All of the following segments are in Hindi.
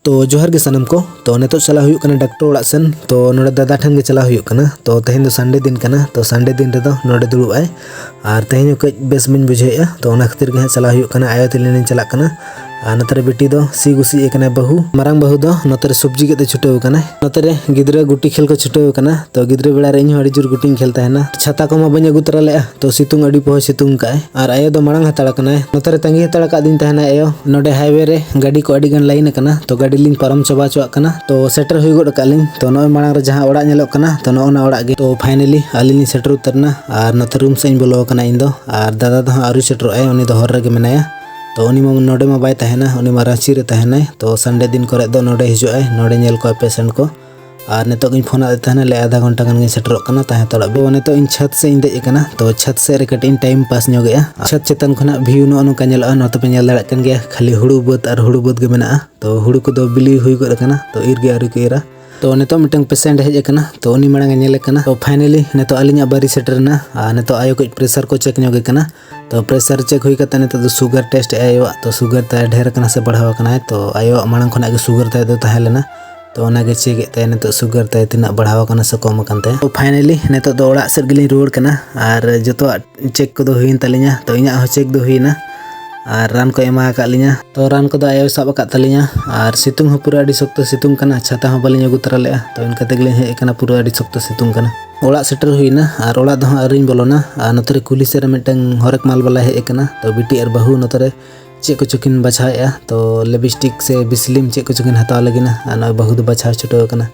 तो जोहर के सनम को तो नेतो चला हुई कना डॉक्टर ओड़ा सेन तो नोडे दादा ठन के चला हुई कना तो तेहेन दो संडे दिन कना तो संडे दिन रे दो नोडे दुड़ुब आय आर तेहेन को बेस बिन बुझेया तो ओना खातिर के चला हुई कना आयो तिलिन चला कना नतरे बेटी दो सी गुसी एकना बहु मारांग बहु दो नतरे सब्जी के छुटेव कना नतरे गिद्रा गुटी खेल को छुटेव कना तो गिद्रा बेड़ा रे इᱧ जोर गुटी खेल तहना छाता को मा बने गुतरा ले तो सितुंग अडी पोह सितुंग काय आर आयो दो मारांग हताड़ा कना नतरे तंगी हताड़ा का दिन तहना आयो नोडे हाईवे रे गाड़ी को अडी गन लाइन कना तो गाड़ी लिंग परम चबा चुआ कना तो सेटर हुई गोड कालिन तो नोय मारांग रे जहां ओड़ा नेलो कना तो नोना ओड़ा गे तो फाइनली आलिनी सेटर उतरना आर नते रूम से बोलो कना इन दो आर दादा दो आरु सेटर आय उनी दो हर रे मेनाया तो उनी मा नोडे मा बाय तहना उनी मा रांची रे तहना तो संडे दिन करे दो नोडे हिजो आय नोडे नेल को पेशेंट को आर नेतो गिन फोन आदे तहना ले आधा घंटा गन गे सेटरो कना तहे तोड़ा बे नेतो इन छत से इन देज कना तो छत से रे कटिन टाइम पास ᱧᱚᱜᱮᱟ छत चेतन खना व्यू नो नु कानेला नतो पे नेल दाड़ा कन गे खाली हुड़ू बद आर हुड़ू बद गे मेना तो हुड़ू को दो बिली हुई गो कना तो इर गे आरु केरा तो नेतो मिटंग पेशेंट हेज कना तो उनी मांग नेले कना तो फाइनली नेतो अलिया बारी सेटरना आ नेतो आयो को प्रेशर को चेक ᱧᱚᱜᱮ कना तो प्रेशर चेक हुई कता नेतो दो शुगर टेस्ट आयो तो शुगर ता ढेर कना से बढ़ावा कना तो आयो मांग खना के शुगर ता दो ताहेलेना तो ओनागे चेक ते नेतो शुगर ता तिना बढ़ावा कना से कम कनते तो फाइनली नेतो दो ओड़ा सेर गिलिन रुवाड़ कना आर जतो चेक को दो हुइन तलिया तो इना हो चेक दो हुइना आर रान को एमा का लिया तो रान को आयो सब का तलिया आर सितुंग हो पूरा अडी सख्त सितुंग कना छाता हो बलिन अगु तरा ले तो इनका तेगले हे कना पूरा अडी सख्त सितुंग कना ओड़ा सेटर हुइना आर ओड़ा दो अरिन बोलोना आर नतरे कुली से मिटंग हरक माल वाला हे कना तो बिटी आर बहु नतरे चे को चुकिन बछाया तो लिपस्टिक से बिस्लिम चे को चुकिन हताव लगिना आर बहु दो बछा छुटो कना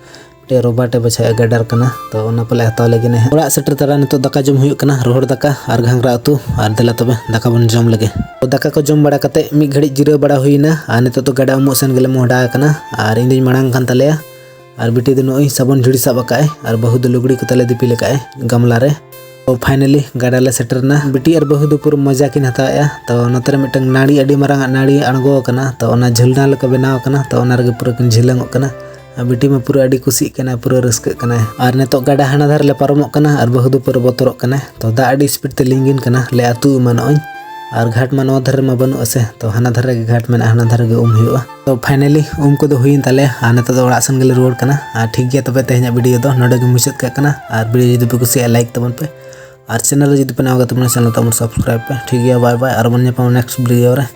टे रोबाटे बछाया गडर कना तो ओना पले हताव लगिना ओड़ा सेटर तरा नितो दाका जम हुई कना रोहड़ दाका आर घांगरा उतु आर देला तबे दाका बन जम लगे तो दाका को जम बड़ा कते मी घड़ी जिरा बड़ा हुईना आर नितो तो गडा उमो सेन गेले मोहडा कना आर इंदिन मांग खान तलेया आर बिटी दो नोई साबन झुड़ी साब काय आर बहु दो लुगड़ी को तले दिपि लेकाय गमला रे तो फाइनली गाड़ा ले सेटरना बिटी और बहु दो पूरा मजा किन हताया तो नतरे मिटंग नाड़ी अडी मारांग नाड़ी अणगो कना तो ओना झुलना लका बनाव कना तो ओना रे पूरा किन झिलंगो कना बिटी में पूरा अडी कुसी कना पूरा रस्क कना आर नेतो गाड़ा हाना धार ले पारमो कना आर बहु दो पूरा बोतरो कना तो दा अडी स्पीड ते लिंगिन कना ले आतु मानोय आर घाट मा नो धर में बनु असे तो हाना धर के घाट में हाना धर के हुआ तो फाइनली को दो हुइन तले आ नेतो दो ओड़ा सन गेले रुवाड़ कना आ ठीक गया तबे तेहना वीडियो दो नोडे गे मुचाद का कना आर वीडियो जदि पे कुसिया लाइक तबन पे आर चैनल जदि पे नाव गतमना चैनल तमन सब्सक्राइब पे ठीक गया बाय बाय आर बन नेक्स्ट वीडियो रे।